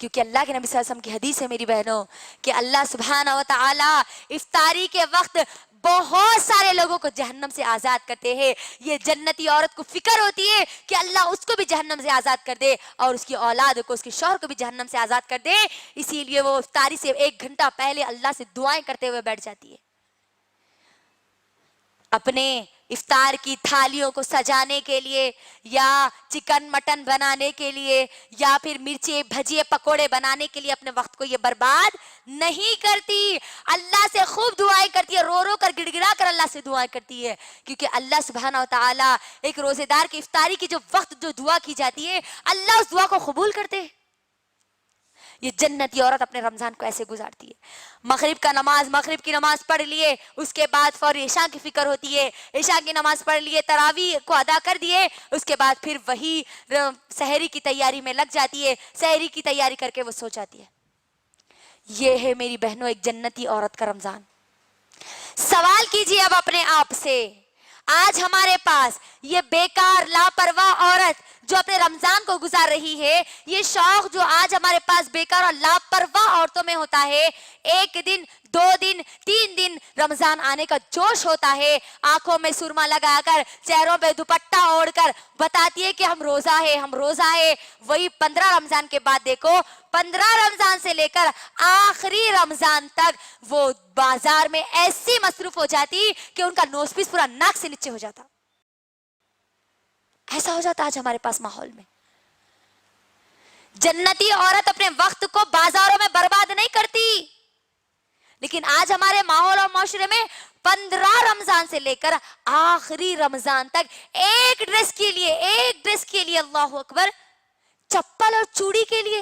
کیونکہ اللہ کے نبی صلی اللہ علیہ وسلم کی حدیث ہے میری بہنوں کہ اللہ سبحانہ و تعالی افطاری کے وقت بہت سارے لوگوں کو جہنم سے آزاد کرتے ہیں. یہ جنتی عورت کو فکر ہوتی ہے کہ اللہ اس کو بھی جہنم سے آزاد کر دے اور اس کی اولاد کو، اس کے شوہر کو بھی جہنم سے آزاد کر دے. اسی لیے وہ افطاری سے 1 گھنٹہ پہلے اللہ سے دعائیں کرتے ہوئے بیٹھ جاتی ہے، اپنے افطار کی تھالیوں کو سجانے کے لیے یا چکن مٹن بنانے کے لیے یا پھر مرچی بھجیے پکوڑے بنانے کے لیے اپنے وقت کو یہ برباد نہیں کرتی. اللہ سے خوب دعائیں کرتی ہے، رو رو کر گڑ گڑا کر اللہ سے دعائیں کرتی ہے. کیونکہ اللہ سبحانہ و تعالی ایک روزے دار کی افطاری کی جو وقت جو دعا کی جاتی ہے اللہ اس دعا کو قبول کرتے ہیں. یہ جنتی عورت اپنے رمضان کو ایسے گزارتی ہے. مغرب کی نماز پڑھ لیے، اس کے بعد فوری عشاء کی فکر ہوتی ہے، عشاء کی نماز پڑھ لیے، تراویح کو ادا کر دیے، اس کے بعد پھر وہی سحری کی تیاری میں لگ جاتی ہے، سحری کی تیاری کر کے وہ سو جاتی ہے. یہ ہے میری بہنوں ایک جنتی عورت کا رمضان. سوال کیجئے اب اپنے آپ سے، آج ہمارے پاس یہ بیکار لاپرواہ عورت جو اپنے رمضان کو گزار رہی ہے، یہ شوق جو آج ہمارے پاس بیکار اور لاپرواہ عورتوں میں ہوتا ہے، 1 دن 2 دن 3 دن رمضان آنے کا جوش ہوتا ہے، آنکھوں میں سرما لگا کر، چہروں پہ دوپٹہ اوڑھ کر بتاتی ہے کہ ہم روزہ ہے. وہی 15 رمضان کے بعد دیکھو، 15 رمضان سے لے کر آخری رمضان تک وہ بازار میں ایسی مصروف ہو جاتی کہ ان کا نوز پیس پورا ناک سے نیچے ہو جاتا. ایسا ہو جاتا آج ہمارے پاس ماحول میں. جنتی عورت اپنے وقت کو بازاروں میں برباد نہیں کرتی، لیکن آج ہمارے ماحول اور معاشرے میں 15 رمضان سے لے کر آخری رمضان تک ایک ڈریس کے لیے اللہ اکبر، چپل اور چوڑی کے لیے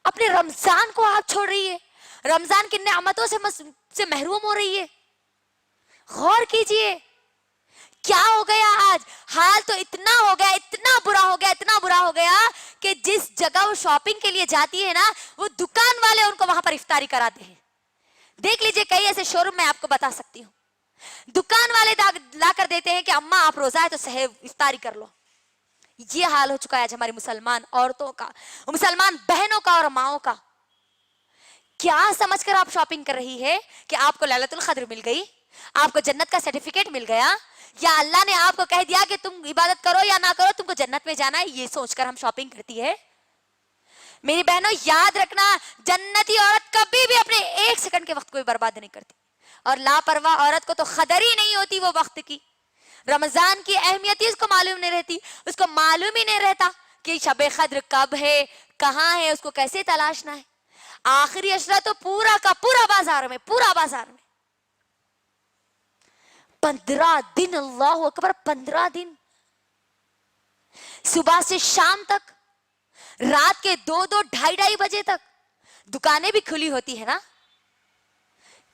اپنے رمضان کو آپ چھوڑ رہی ہے، رمضان کی نعمتوں سے محروم ہو رہی ہے. غور کیجئے کیا ہو گیا آج. حال تو اتنا ہو گیا، اتنا برا ہو گیا کہ جس جگہ وہ شاپنگ کے لیے جاتی ہے نا، وہ دکان والے ان کو وہاں پر افطاری کراتے ہیں. دیکھ لیجئے کئی ایسے شو روم میں آپ کو بتا سکتی ہوں، دکان والے لا کر دیتے ہیں کہ اماں آپ روزہ ہے تو سحر افطاری کر لو. یہ حال ہو چکا ہے آج ہماری مسلمان عورتوں کا، مسلمان بہنوں کا اور ماؤں کا. کیا سمجھ کر آپ شاپنگ کر رہی ہے کہ آپ کو لیلۃ القدر مل گئی، آپ کو جنت کا سرٹیفکیٹ مل گیا، یا اللہ نے آپ کو کہہ دیا کہ تم عبادت کرو یا نہ کرو تم کو جنت میں جانا ہے، یہ سوچ کر ہم شاپنگ کرتی ہے. میری بہنوں یاد رکھنا، جنتی عورت کبھی بھی اپنے 1 سیکنڈ کے وقت کو برباد نہیں کرتی، اور لاپرواہ عورت کو تو قدر ہی نہیں ہوتی وہ وقت کی. رمضان کی اہمیت ہی اس کو معلوم نہیں رہتی، اس کو معلوم ہی نہیں رہتا کہ شب قدر کب ہے، کہاں ہے، اس کو کیسے تلاشنا ہے. آخری عشرہ تو پورا کا پورا بازار میں 15 دن، اللہ اکبر، 15 دن، صبح سے شام تک، رات کے 2 ڈھائی بجے تک دکانیں بھی کھلی ہوتی ہے نا.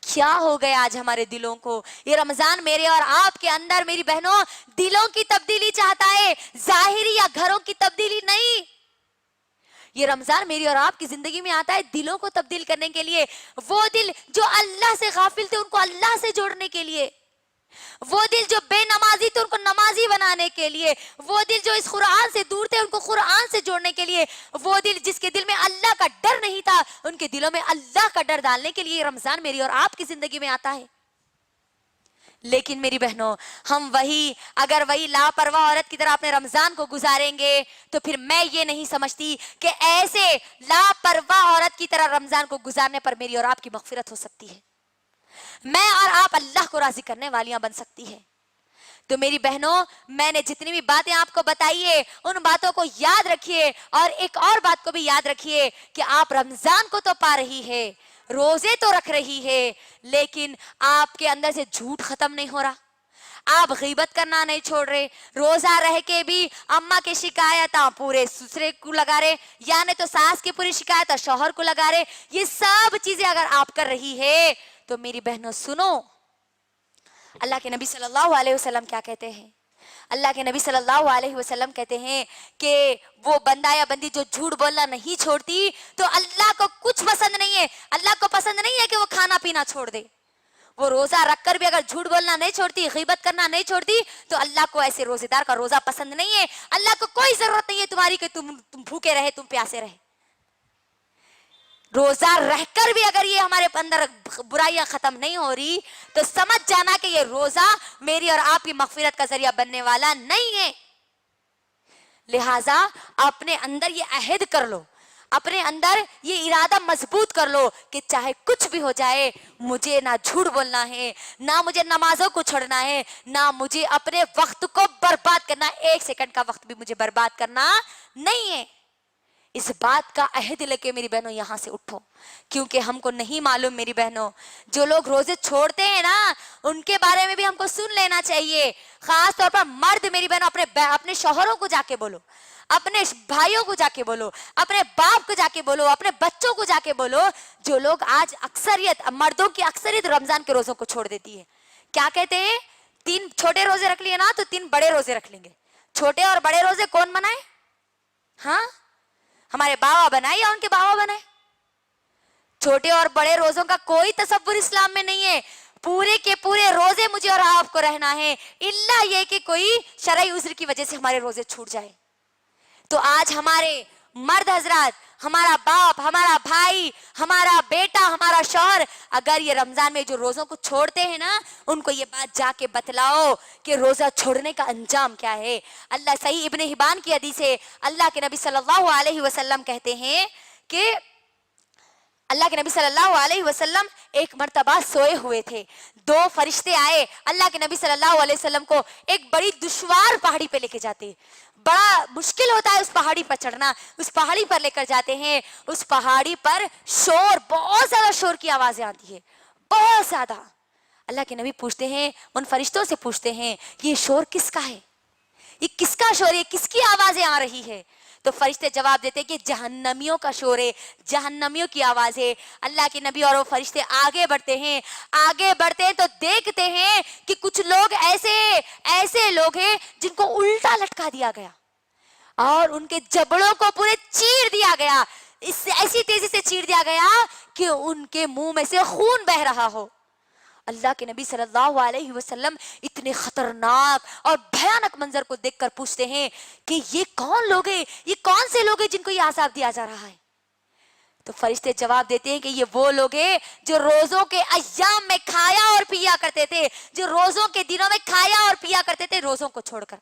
کیا ہو گیا آج ہمارے دلوں کو. یہ رمضان میرے اور آپ کے اندر میری بہنوں دلوں کی تبدیلی چاہتا ہے، ظاہری یا گھروں کی تبدیلی نہیں. یہ رمضان میری اور آپ کی زندگی میں آتا ہے دلوں کو تبدیل کرنے کے لیے. وہ دل جو اللہ سے غافل تھے ان کو اللہ سے جوڑنے کے لیے، وہ دل جو بے نمازی تھے ان کو نمازی بنانے کے لیے، وہ دل جو اس قرآن سے دور تھے ان کو قرآن سے جوڑنے کے لیے، وہ دل جس کے دل میں اللہ کا ڈر نہیں تھا ان کے دلوں میں اللہ کا ڈر ڈالنے کے لیے یہ رمضان میری اور آپ کی زندگی میں آتا ہے. لیکن میری بہنوں ہم اگر وہی لاپرواہ عورت کی طرح اپنے رمضان کو گزاریں گے تو پھر میں یہ نہیں سمجھتی کہ ایسے لاپرواہ عورت کی طرح رمضان کو گزارنے پر میری اور آپ کی مغفرت ہو سکتی ہے، میں اور آپ اللہ کو راضی کرنے والیاں بن سکتی ہے. تو میری بہنوں میں نے جتنی بھی باتیں آپ کو بتائی ہے ان باتوں کو یاد رکھیے، اور ایک اور بات کو بھی یاد رکھیے کہ آپ رمضان کو تو پا رہی ہے، روزے تو رکھ رہی ہے، لیکن آپ کے اندر سے جھوٹ ختم نہیں ہو رہا، آپ غیبت کرنا نہیں چھوڑ رہے، روزہ رہ کے بھی اماں کی شکایت پورے سسرے کو لگا رہے، یا نہیں تو ساس کی پوری شکایت شوہر کو لگا رہے. یہ سب چیزیں اگر آپ کر رہی ہے تو میری بہنوں سنو، اللہ کے نبی صلی اللہ علیہ وسلم کیا کہتے ہیں. اللہ کے نبی صلی اللہ علیہ وسلم کہتے ہیں کہ وہ بندہ یا بندی جو جھوٹ بولنا نہیں چھوڑتی تو اللہ کو کچھ پسند نہیں ہے. اللہ کو پسند نہیں ہے کہ وہ کھانا پینا چھوڑ دے. وہ روزہ رکھ کر بھی اگر جھوٹ بولنا نہیں چھوڑتی، غیبت کرنا نہیں چھوڑتی، تو اللہ کو ایسے روزے دار کا روزہ پسند نہیں ہے. اللہ کو کوئی ضرورت نہیں ہے تمہاری کہ تم بھوکے رہے، تم پیاسے رہے. روزہ رہ کر بھی اگر یہ ہمارے اندر برائیاں ختم نہیں ہو رہی تو سمجھ جانا کہ یہ روزہ میری اور آپ کی مغفرت کا ذریعہ بننے والا نہیں ہے. لہٰذا اپنے اندر یہ عہد کر لو, اپنے اندر یہ ارادہ مضبوط کر لو کہ چاہے کچھ بھی ہو جائے مجھے نہ جھوٹ بولنا ہے, نہ مجھے نمازوں کو چھوڑنا ہے, نہ مجھے اپنے وقت کو برباد کرنا, 1 سیکنڈ کا وقت بھی مجھے برباد کرنا نہیں ہے. اس بات کا عہد لے کے میری بہنوں یہاں سے اٹھو, کیونکہ ہم کو نہیں معلوم میری بہنوں, جو لوگ روزے چھوڑتے ہیں نا ان کے بارے میں بھی ہم کو سن لینا چاہیے. خاص طور پر مرد میری بہنوں اپنے شوہروں کو جا کے بولو, اپنے بھائیوں کو جا کے بولو, اپنے باپ کو جا کے بولو, اپنے بچوں کو جا کے بولو. جو لوگ آج اکثریت, مردوں کی اکثریت رمضان کے روزوں کو چھوڑ دیتی ہے. کیا کہتے ہیں, 3 چھوٹے روزے رکھ لیے نا تو 3 بڑے روزے رکھ لیں گے. چھوٹے اور بڑے روزے کون منائے؟ ہاں, ہمارے بابا بنائے یا ان کے بابا بنائے؟ چھوٹے اور بڑے روزوں کا کوئی تصور اسلام میں نہیں ہے. پورے کے پورے روزے مجھے اور آپ کو رہنا ہے, الا یہ کہ کوئی شرعی عذر کی وجہ سے ہمارے روزے چھوٹ جائے. تو آج ہمارے مرد حضرات, ہمارا باپ, ہمارا بھائی, ہمارا بیٹا, ہمارا شوہر اگر یہ رمضان میں جو روزوں کو چھوڑتے ہیں نا ان کو یہ بات جا کے بتلاؤ کہ روزہ چھوڑنے کا انجام کیا ہے. اللہ, صحیح ابن حبان کی حدیث ہے, اللہ کے نبی صلی اللہ علیہ وسلم کہتے ہیں کہ اللہ کے نبی صلی اللہ علیہ وسلم ایک مرتبہ سوئے ہوئے تھے. 2 فرشتے آئے, اللہ کے نبی صلی اللہ علیہ وسلم کو ایک بڑی دشوار پہاڑی پہ لے کے جاتے. بڑا مشکل ہوتا ہے اس پہاڑی پر چڑھنا, اس پہاڑی پر لے کر جاتے ہیں. اس پہاڑی پر شور, بہت زیادہ شور کی آوازیں آتی ہے, بہت زیادہ. اللہ کے نبی پوچھتے ہیں, ان فرشتوں سے پوچھتے ہیں یہ شور کس کا ہے, یہ کس کا شور ہے, کس کی آوازیں آ رہی ہے؟ تو فرشتے جواب دیتے کہ جہنمیوں کا شور ہے, جہنمیوں کی آواز ہے. اللہ کے نبی اور وہ فرشتے آگے بڑھتے ہیں, آگے بڑھتے ہیں تو دیکھتے ہیں کہ کچھ لوگ ایسے لوگ ہیں جن کو الٹا لٹکا دیا گیا اور ان کے جبڑوں کو پورے چیر دیا گیا, اس سے ایسی تیزی سے چیر دیا گیا کہ ان کے منہ میں سے خون بہ رہا ہو. اللہ کے نبی صلی اللہ علیہ وسلم اتنے خطرناک اور بھیانک منظر کو دیکھ کر پوچھتے ہیں کہ یہ کون لوگ ہیں, یہ کون سے لوگ ہیں جن کو یہ عذاب دیا جا رہا ہے؟ تو فرشتے جواب دیتے ہیں کہ یہ وہ لوگ ہیں جو روزوں کے ایام میں کھایا اور پیا کرتے تھے, جو روزوں کے دنوں میں کھایا اور پیا کرتے تھے روزوں کو چھوڑ کر.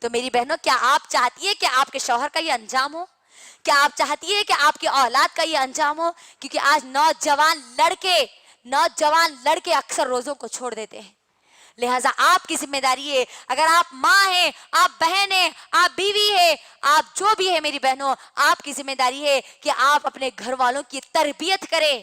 تو میری بہنوں, کیا آپ چاہتی ہے کہ آپ کے شوہر کا یہ انجام ہو؟ کیا آپ چاہتی ہے کہ آپ کی اولاد کا یہ انجام ہو؟ کیونکہ آج نوجوان لڑکے اکثر روزوں کو چھوڑ دیتے ہیں. لہٰذا آپ کی ذمہ داری ہے, اگر آپ ماں ہیں, آپ بہن ہیں, آپ بیوی ہے, آپ جو بھی ہے میری بہنوں, آپ کی ذمہ داری ہے کہ آپ اپنے گھر والوں کی تربیت کریں.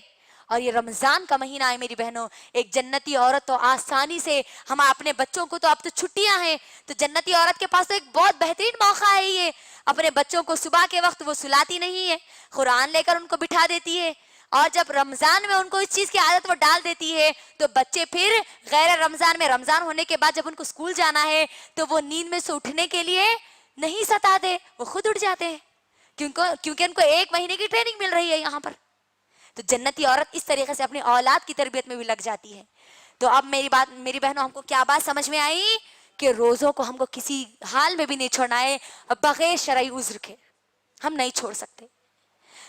اور یہ رمضان کا مہینہ ہے میری بہنوں, ایک جنتی عورت تو آسانی سے, ہم اپنے بچوں کو تو اب تو چھٹیاں ہیں, تو جنتی عورت کے پاس تو ایک بہت بہترین موقع ہے یہ. اپنے بچوں کو صبح کے وقت وہ سلاتی نہیں ہے, قرآن لے کر ان کو بٹھا دیتی ہے, اور جب رمضان میں ان کو اس چیز کی عادت وہ ڈال دیتی ہے تو بچے پھر غیر رمضان میں, رمضان ہونے کے بعد جب ان کو اسکول جانا ہے تو وہ نیند میں سے اٹھنے کے لیے نہیں ستا دے, وہ خود اٹھ جاتے ہیں, کیونکہ ان کو 1 مہینے کی ٹریننگ مل رہی ہے یہاں پر. تو جنتی عورت اس طریقے سے اپنی اولاد کی تربیت میں بھی لگ جاتی ہے. تو اب میری بہنوں, ہم کو کیا بات سمجھ میں آئی کہ روزوں کو ہم کو کسی حال میں بھی نہیں چھوڑنا ہے بغیر شرعی عذر کے, ہم نہیں چھوڑ سکتے.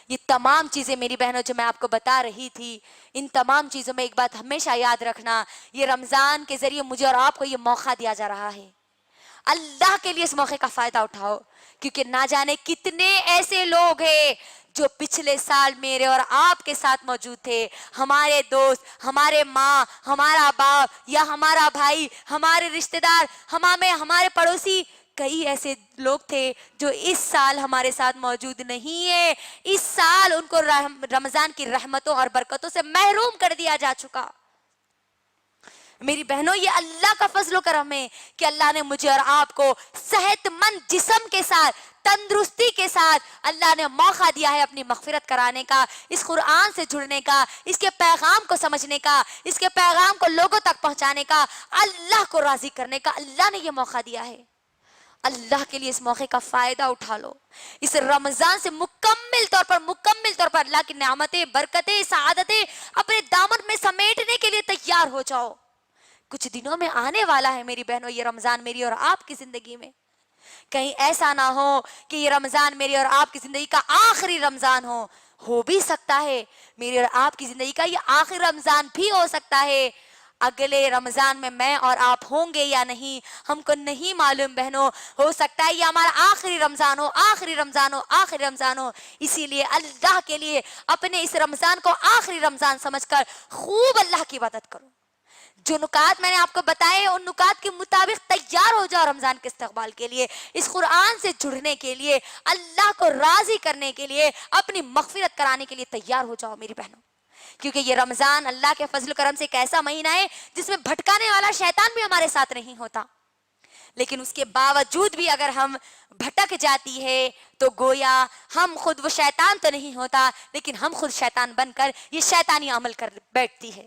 یہ تمام چیزیں میری بہنوں جو میں آپ کو بتا رہی تھی, ان تمام چیزوں میں ایک بات ہمیشہ یاد رکھنا, یہ رمضان کے ذریعے مجھے اور آپ کو یہ موقع دیا جا رہا ہے. اللہ کے لیے اس موقع کا فائدہ اٹھاؤ, کیونکہ نہ جانے کتنے ایسے لوگ ہیں جو پچھلے سال میرے اور آپ کے ساتھ موجود تھے, ہمارے دوست, ہمارے ماں, ہمارا باپ یا ہمارا بھائی, ہمارے رشتہ دار, ہمارے پڑوسی, کئی ایسے لوگ تھے جو اس سال ہمارے ساتھ موجود نہیں ہے. اس سال ان کو رمضان کی رحمتوں اور برکتوں سے محروم کر دیا جا چکا. میری بہنوں, یہ اللہ کا فضل و کرم ہے کہ اللہ نے مجھے اور آپ کو صحت مند جسم کے ساتھ, تندرستی کے ساتھ اللہ نے موقع دیا ہے اپنی مغفرت کرانے کا, اس قرآن سے جڑنے کا, اس کے پیغام کو سمجھنے کا, اس کے پیغام کو لوگوں تک پہنچانے کا, اللہ کو راضی کرنے کا. اللہ نے یہ موقع دیا ہے. اللہ کے لیے اس موقع کا فائدہ اٹھا لو. اس رمضان سے مکمل طور پر اللہ کی نعمتیں, برکتیں, سعادتیں اپنے دامن میں سمیٹنے کے لیے تیار ہو جاؤ. کچھ دنوں میں آنے والا ہے میری بہنوں یہ رمضان, میری اور آپ کی زندگی میں. کہیں ایسا نہ ہو کہ یہ رمضان میری اور آپ کی زندگی کا آخری رمضان ہو بھی سکتا ہے میری اور آپ کی زندگی کا یہ آخری رمضان بھی ہو سکتا ہے. اگلے رمضان میں اور آپ ہوں گے یا نہیں ہم کو نہیں معلوم بہنوں. ہو سکتا ہے یہ ہمارا آخری رمضان ہو، آخری رمضان ہو، آخری رمضان ہو. اسی لیے اللہ کے لیے اپنے اس رمضان کو آخری رمضان سمجھ کر خوب اللہ کی عبادت کرو. جو نکات میں نے آپ کو بتائے ان نکات کے مطابق تیار ہو جاؤ رمضان کے استقبال کے لیے، اس قرآن سے جڑنے کے لیے، اللہ کو راضی کرنے کے لیے، اپنی مغفرت کرانے کے لیے تیار ہو جاؤ میری بہنوں. کیونکہ یہ رمضان اللہ کے فضل و کرم سے ایک ایسا مہینہ ہے جس میں بھٹکانے والا شیطان بھی ہمارے ساتھ نہیں ہوتا. لیکن اس کے باوجود بھی اگر ہم بھٹک جاتی ہے تو گویا ہم خود، وہ شیطان تو نہیں ہوتا لیکن ہم خود شیطان بن کر یہ شیطانی عمل کر بیٹھتی ہے.